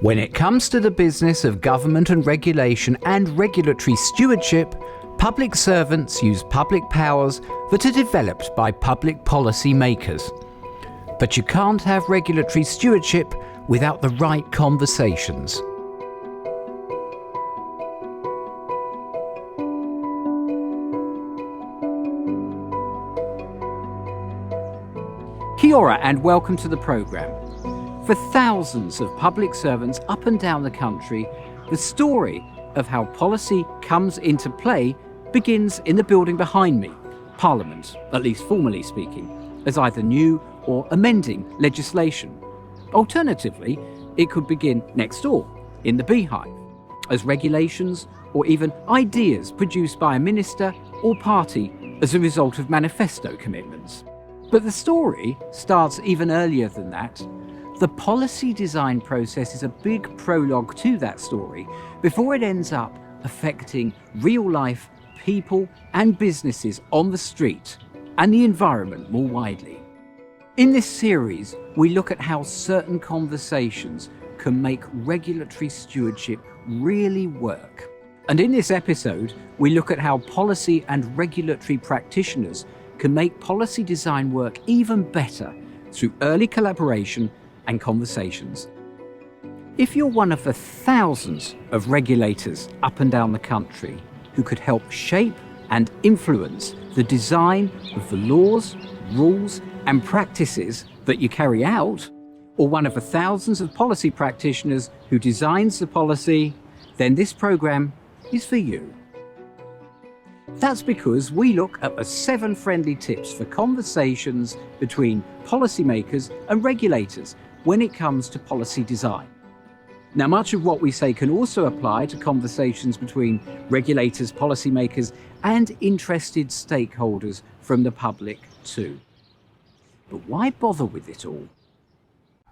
When it comes to the business of government and regulation and regulatory stewardship, public servants use public powers that are developed by public policy makers. But you can't have regulatory stewardship without the right conversations. Kia ora and welcome to the programme. For thousands of public servants up and down the country, the story of how policy comes into play begins in the building behind me, Parliament, at least formally speaking, as either new or amending legislation. Alternatively, it could begin next door, in the Beehive, as regulations or even ideas produced by a minister or party as a result of manifesto commitments. But the story starts even earlier than that. The policy design process is a big prologue to that story before it ends up affecting real-life people and businesses on the street and the environment more widely. In this series, we look at how certain conversations can make regulatory stewardship really work. And in this episode, we look at how policy and regulatory practitioners can make policy design work even better through early collaboration and conversations. If you're one of the thousands of regulators up and down the country who could help shape and influence the design of the laws, rules, and practices that you carry out, or one of the thousands of policy practitioners who designs the policy, then this programme is for you. That's because we look at the 7 friendly tips for conversations between policymakers and regulators when it comes to policy design. Now, much of what we say can also apply to conversations between regulators, policymakers, and interested stakeholders from the public too. But why bother with it all?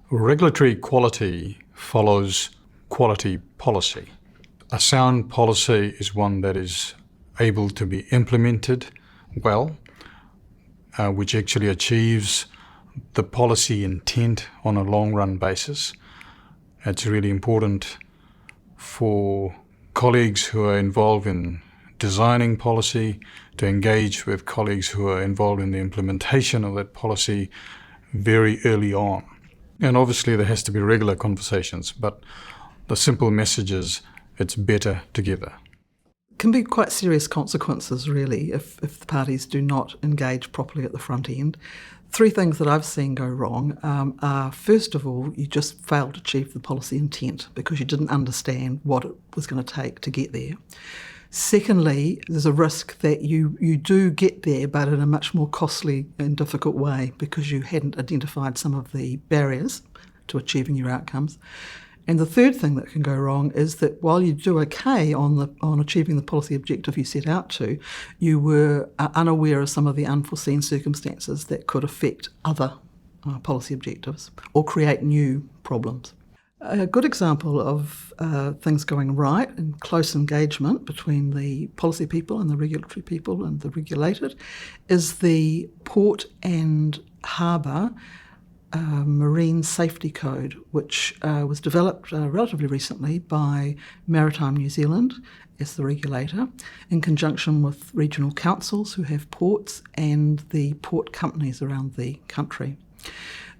Regulatory quality follows quality policy. A sound policy is one that is able to be implemented well, which actually achieves the policy intent on a long-run basis. It's really important for colleagues who are involved in designing policy to engage with colleagues who are involved in the implementation of that policy very early on. And obviously there has to be regular conversations, but the simple message is it's better together. Can be quite serious consequences, really, if the parties do not engage properly at the front end. 3 things that I've seen go wrong are, first of all, you just failed to achieve the policy intent because you didn't understand what it was going to take to get there. Secondly, there's a risk that you do get there, but in a much more costly and difficult way because you hadn't identified some of the barriers to achieving your outcomes. And the third thing that can go wrong is that while you do okay on achieving the policy objective you set out to, you were unaware of some of the unforeseen circumstances that could affect other policy objectives or create new problems. A good example of things going right and close engagement between the policy people and the regulatory people and the regulated is the Port and Harbour Marine Safety Code, which was developed relatively recently by Maritime New Zealand as the regulator, in conjunction with regional councils who have ports and the port companies around the country.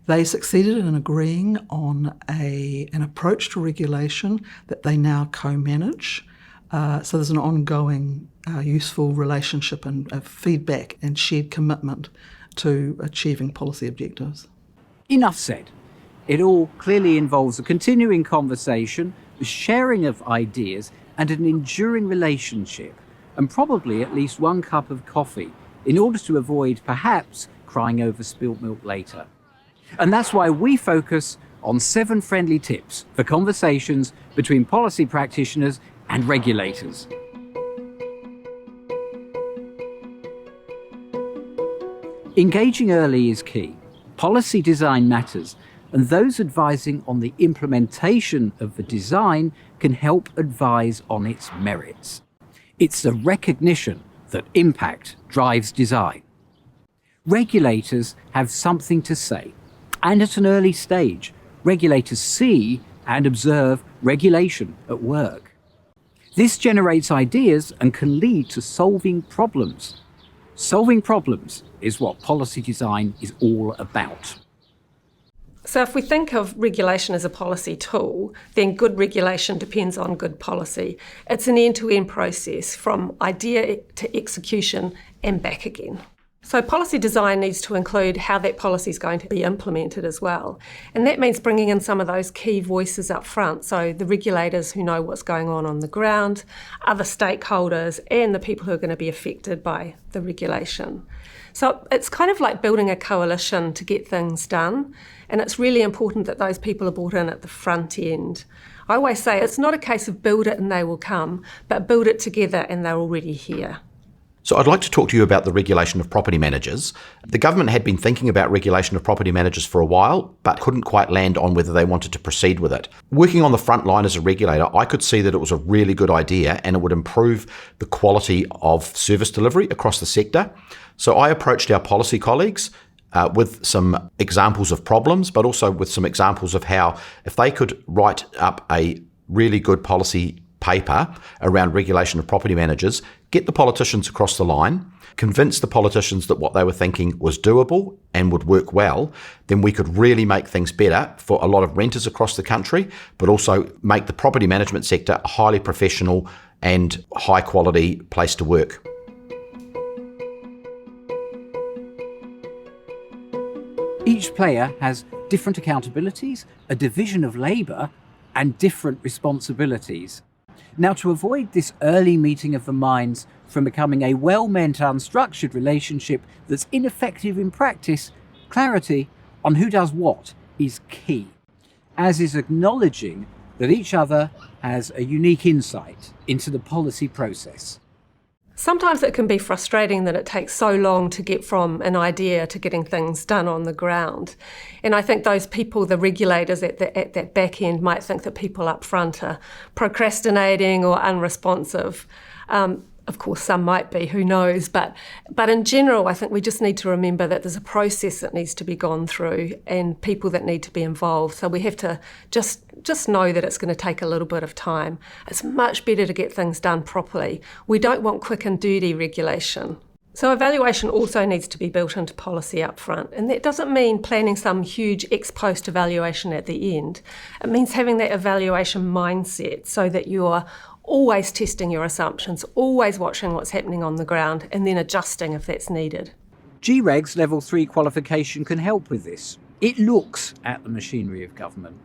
They succeeded in agreeing on an approach to regulation that they now co-manage. So there's an ongoing useful relationship and feedback and shared commitment to achieving policy objectives. Enough said. It all clearly involves a continuing conversation, the sharing of ideas, and an enduring relationship, and probably at least 1 cup of coffee, in order to avoid, perhaps, crying over spilt milk later. And that's why we focus on 7 friendly tips for conversations between policy practitioners and regulators. Engaging early is key. Policy design matters, and those advising on the implementation of the design can help advise on its merits. It's the recognition that impact drives design. Regulators have something to say, and at an early stage, regulators see and observe regulation at work. This generates ideas and can lead to solving problems. Solving problems is what policy design is all about. So if we think of regulation as a policy tool, then good regulation depends on good policy. It's an end-to-end process from idea to execution and back again. So policy design needs to include how that policy is going to be implemented as well. And that means bringing in some of those key voices up front, so the regulators who know what's going on the ground, other stakeholders, and the people who are going to be affected by the regulation. So it's kind of like building a coalition to get things done, and it's really important that those people are brought in at the front end. I always say it's not a case of build it and they will come, but build it together and they're already here. So I'd like to talk to you about the regulation of property managers. The government had been thinking about regulation of property managers for a while, but couldn't quite land on whether they wanted to proceed with it. Working on the front line as a regulator, I could see that it was a really good idea and it would improve the quality of service delivery across the sector. So I approached our policy colleagues with some examples of problems, but also with some examples of how, if they could write up a really good policy paper around regulation of property managers, get the politicians across the line, convince the politicians that what they were thinking was doable and would work well, then we could really make things better for a lot of renters across the country, but also make the property management sector a highly professional and high quality place to work. Each player has different accountabilities, a division of labour, and different responsibilities. Now, to avoid this early meeting of the minds from becoming a well-meant unstructured relationship that's ineffective in practice, clarity on who does what is key, as is acknowledging that each other has a unique insight into the policy process. Sometimes it can be frustrating that it takes so long to get from an idea to getting things done on the ground. And I think those people, the regulators at that back end, might think that people up front are procrastinating or unresponsive. Of course, some might be, who knows. But in general, I think we just need to remember that there's a process that needs to be gone through and people that need to be involved. So we have to just know that it's going to take a little bit of time. It's much better to get things done properly. We don't want quick and dirty regulation. So evaluation also needs to be built into policy up front. And that doesn't mean planning some huge ex-post evaluation at the end. It means having that evaluation mindset so that you're always testing your assumptions, always watching what's happening on the ground, and then adjusting if that's needed. GREG's Level 3 qualification can help with this. It looks at the machinery of government.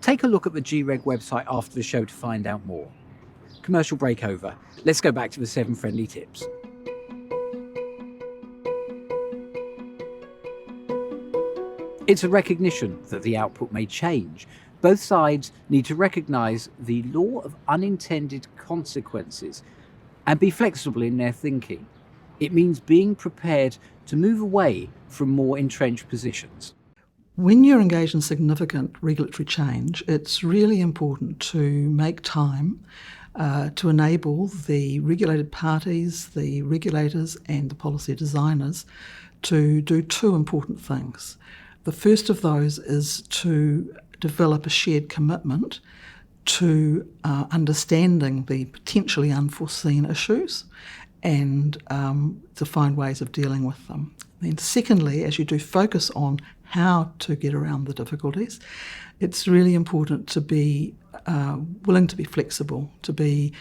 Take a look at the GREG website after the show to find out more. Commercial break over. Let's go back to the 7 friendly tips. It's a recognition that the output may change. Both sides need to recognise the law of unintended consequences and be flexible in their thinking. It means being prepared to move away from more entrenched positions. When you're engaged in significant regulatory change, it's really important to make time to enable the regulated parties, the regulators and the policy designers to do 2 important things. The first of those is to develop a shared commitment to understanding the potentially unforeseen issues and to find ways of dealing with them. Then secondly, as you do focus on how to get around the difficulties, it's really important to be willing to be flexible, to be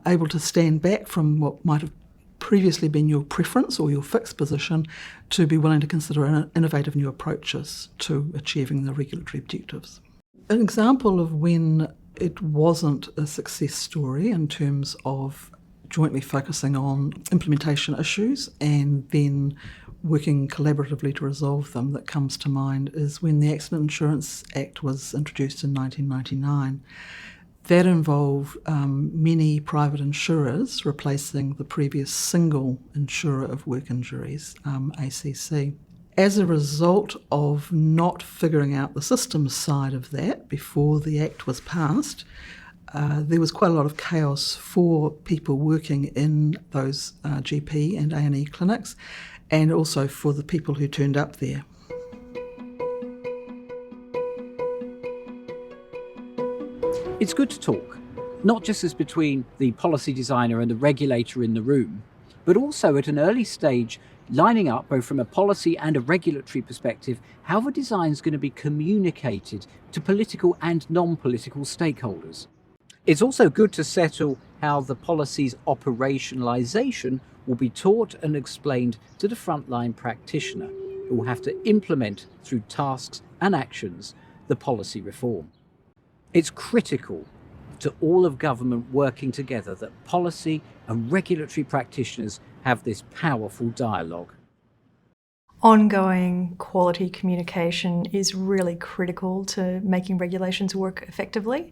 able to stand back from what might have previously been your preference or your fixed position, to be willing to consider innovative new approaches to achieving the regulatory objectives. An example of when it wasn't a success story in terms of jointly focusing on implementation issues and then working collaboratively to resolve them that comes to mind is when the Accident Insurance Act was introduced in 1999. That involved many private insurers replacing the previous single insurer of work injuries, ACC. As a result of not figuring out the systems side of that before the Act was passed, there was quite a lot of chaos for people working in those GP and A&E clinics, and also for the people who turned up there. It's good to talk, not just as between the policy designer and the regulator in the room, but also at an early stage, lining up both from a policy and a regulatory perspective, how the design is going to be communicated to political and non-political stakeholders. It's also good to settle how the policy's operationalisation will be taught and explained to the frontline practitioner, who will have to implement through tasks and actions the policy reform. It's critical to all of government working together that policy and regulatory practitioners have this powerful dialogue. Ongoing quality communication is really critical to making regulations work effectively.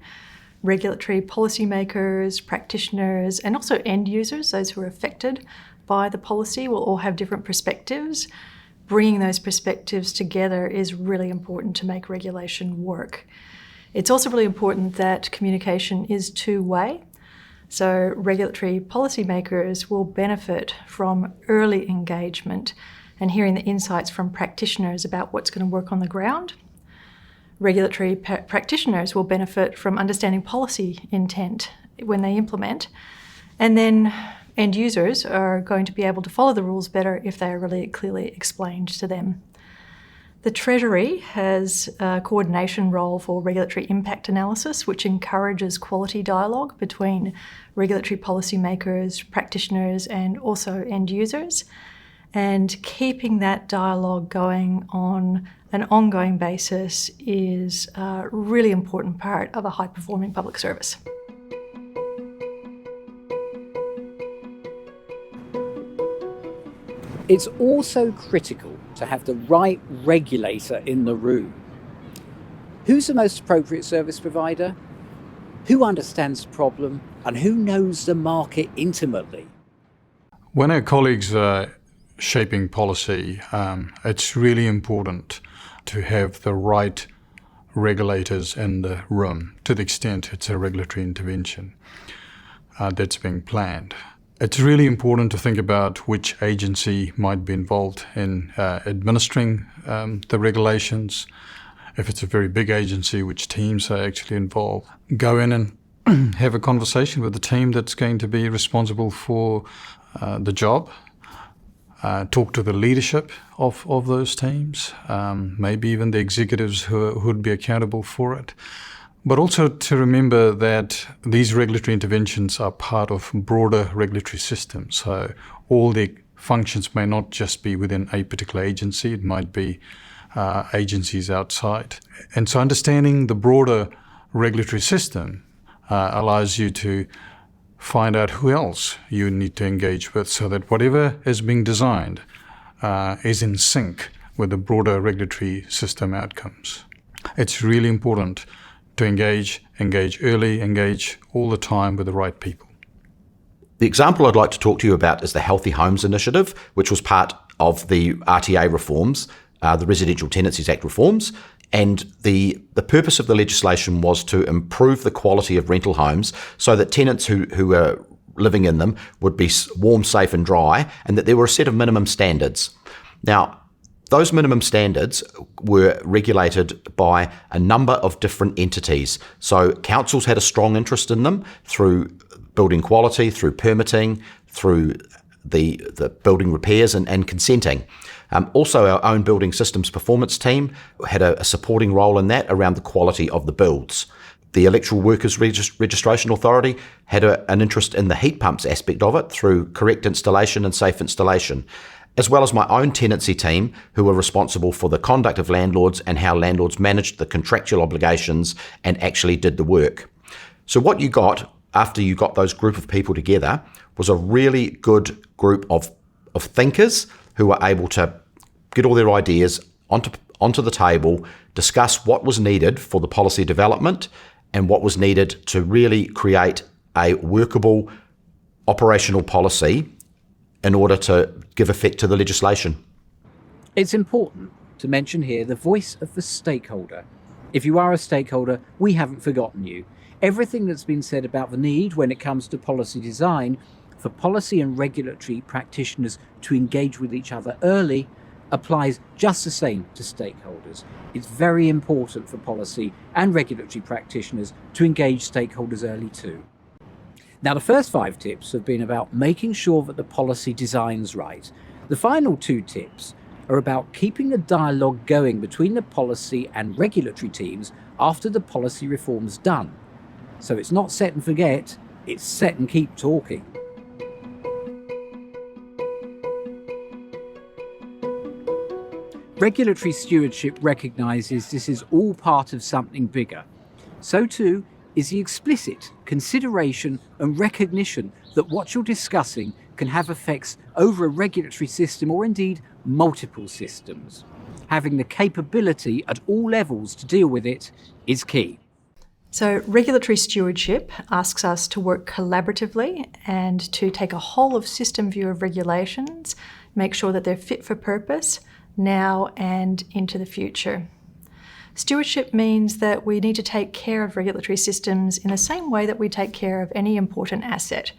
Regulatory policymakers, practitioners, and also end users, those who are affected by the policy, will all have different perspectives. Bringing those perspectives together is really important to make regulation work. It's also really important that communication is two-way. So regulatory policymakers will benefit from early engagement and hearing the insights from practitioners about what's going to work on the ground. Regulatory practitioners will benefit from understanding policy intent when they implement. And then end users are going to be able to follow the rules better if they are really clearly explained to them. The Treasury has a coordination role for regulatory impact analysis, which encourages quality dialogue between regulatory policymakers, practitioners, and also end users. And keeping that dialogue going on an ongoing basis is a really important part of a high-performing public service. It's also critical to have the right regulator in the room. Who's the most appropriate service provider? Who understands the problem? And who knows the market intimately? When our colleagues are shaping policy, it's really important to have the right regulators in the room, to the extent it's a regulatory intervention that's being planned. It's really important to think about which agency might be involved in administering the regulations. If it's a very big agency, which teams are actually involved. Go in and have a conversation with the team that's going to be responsible for the job. Talk to the leadership of those teams, maybe even the executives who would be accountable for it. But also to remember that these regulatory interventions are part of broader regulatory systems. So all the functions may not just be within a particular agency, it might be agencies outside. And so understanding the broader regulatory system allows you to find out who else you need to engage with, so that whatever is being designed is in sync with the broader regulatory system outcomes. It's really important to engage early, engage all the time with the right people. The example I'd like to talk to you about is the Healthy Homes Initiative, which was part of the RTA reforms, the Residential Tenancies Act reforms. And the purpose of the legislation was to improve the quality of rental homes so that tenants who are living in them would be warm, safe and dry, and that there were a set of minimum standards. Now, those minimum standards were regulated by a number of different entities. So councils had a strong interest in them through building quality, through permitting, through the building repairs and consenting. Also, our own building systems performance team had a supporting role in that around the quality of the builds. The Electoral Workers Registration Authority had an interest in the heat pumps aspect of it through correct installation and safe installation, as well as my own tenancy team, who were responsible for the conduct of landlords and how landlords managed the contractual obligations and actually did the work. So what you got after you got those group of people together was a really good group of thinkers who were able to get all their ideas onto the table, discuss what was needed for the policy development and what was needed to really create a workable operational policy in order to give effect to the legislation. It's important to mention here the voice of the stakeholder. If you are a stakeholder, we haven't forgotten you. Everything that's been said about the need when it comes to policy design for policy and regulatory practitioners to engage with each other early applies just the same to stakeholders. It's very important for policy and regulatory practitioners to engage stakeholders early too. Now, the first 5 tips have been about making sure that the policy design's right. The final 2 tips are about keeping the dialogue going between the policy and regulatory teams after the policy reform's done. So it's not set and forget, it's set and keep talking. Regulatory stewardship recognises this is all part of something bigger. So too is the explicit consideration and recognition that what you're discussing can have effects over a regulatory system or indeed multiple systems. Having the capability at all levels to deal with it is key. So regulatory stewardship asks us to work collaboratively and to take a whole of system view of regulations, make sure that they're fit for purpose now and into the future. Stewardship means that we need to take care of regulatory systems in the same way that we take care of any important asset,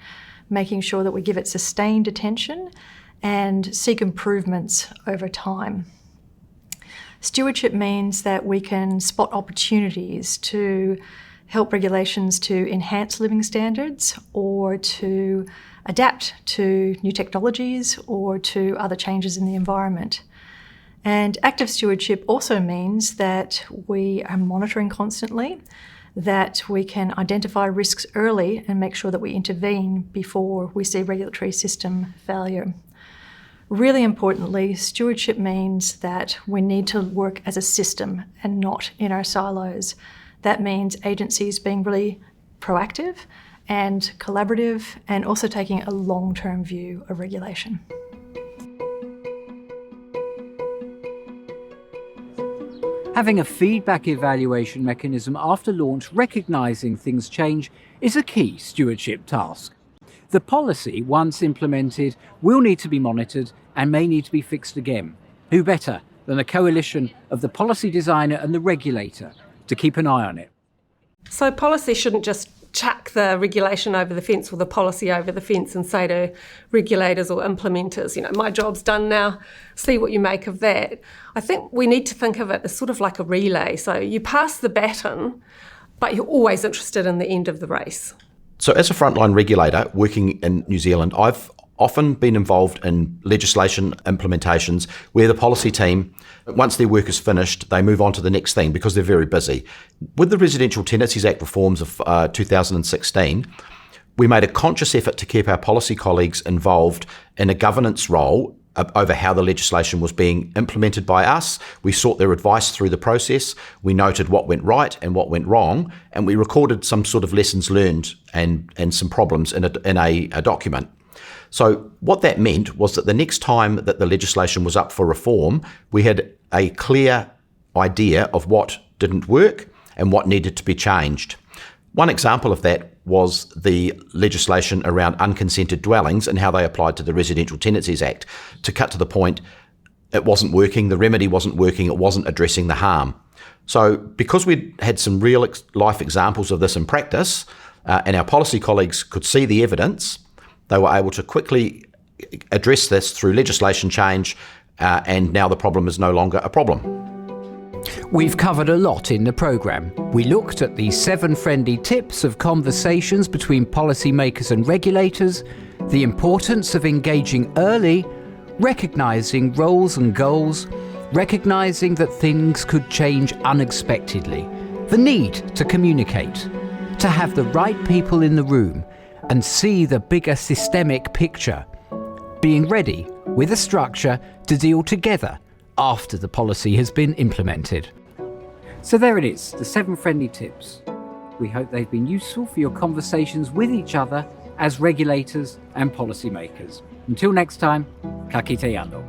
making sure that we give it sustained attention and seek improvements over time. Stewardship means that we can spot opportunities to help regulations to enhance living standards or to adapt to new technologies or to other changes in the environment. And active stewardship also means that we are monitoring constantly, that we can identify risks early and make sure that we intervene before we see regulatory system failure. Really importantly, stewardship means that we need to work as a system and not in our silos. That means agencies being really proactive and collaborative and also taking a long-term view of regulation. Having a feedback evaluation mechanism after launch, recognising things change, is a key stewardship task. The policy, once implemented, will need to be monitored and may need to be fixed again. Who better than a coalition of the policy designer and the regulator to keep an eye on it? So policy shouldn't just chuck the regulation over the fence or the policy over the fence and say to regulators or implementers, my job's done now, see what you make of that. I think we need to think of it as sort of like a relay. So you pass the baton, but you're always interested in the end of the race. So as a frontline regulator working in New Zealand, I've often been involved in legislation implementations where the policy team, once their work is finished, they move on to the next thing because they're very busy. With the Residential Tenancies Act reforms of 2016, we made a conscious effort to keep our policy colleagues involved in a governance role over how the legislation was being implemented by us. We sought their advice through the process. We noted what went right and what went wrong, and we recorded some sort of lessons learned and some problems in a document. So what that meant was that the next time that the legislation was up for reform, we had a clear idea of what didn't work and what needed to be changed. One example of that was the legislation around unconsented dwellings and how they applied to the Residential Tenancies Act. To cut to the point, it wasn't working, the remedy wasn't working, it wasn't addressing the harm. So because we'd had some real life examples of this in practice, and our policy colleagues could see the evidence, they were able to quickly address this through legislation change, and now the problem is no longer a problem. We've covered a lot in the programme. We looked at the 7 friendly tips of conversations between policymakers and regulators, the importance of engaging early, recognising roles and goals, recognising that things could change unexpectedly, the need to communicate, to have the right people in the room and see the bigger systemic picture, being ready with a structure to deal together after the policy has been implemented. So there it is, the 7 friendly tips. We hope they've been useful for your conversations with each other as regulators and policymakers. Until next time, ka kite ando.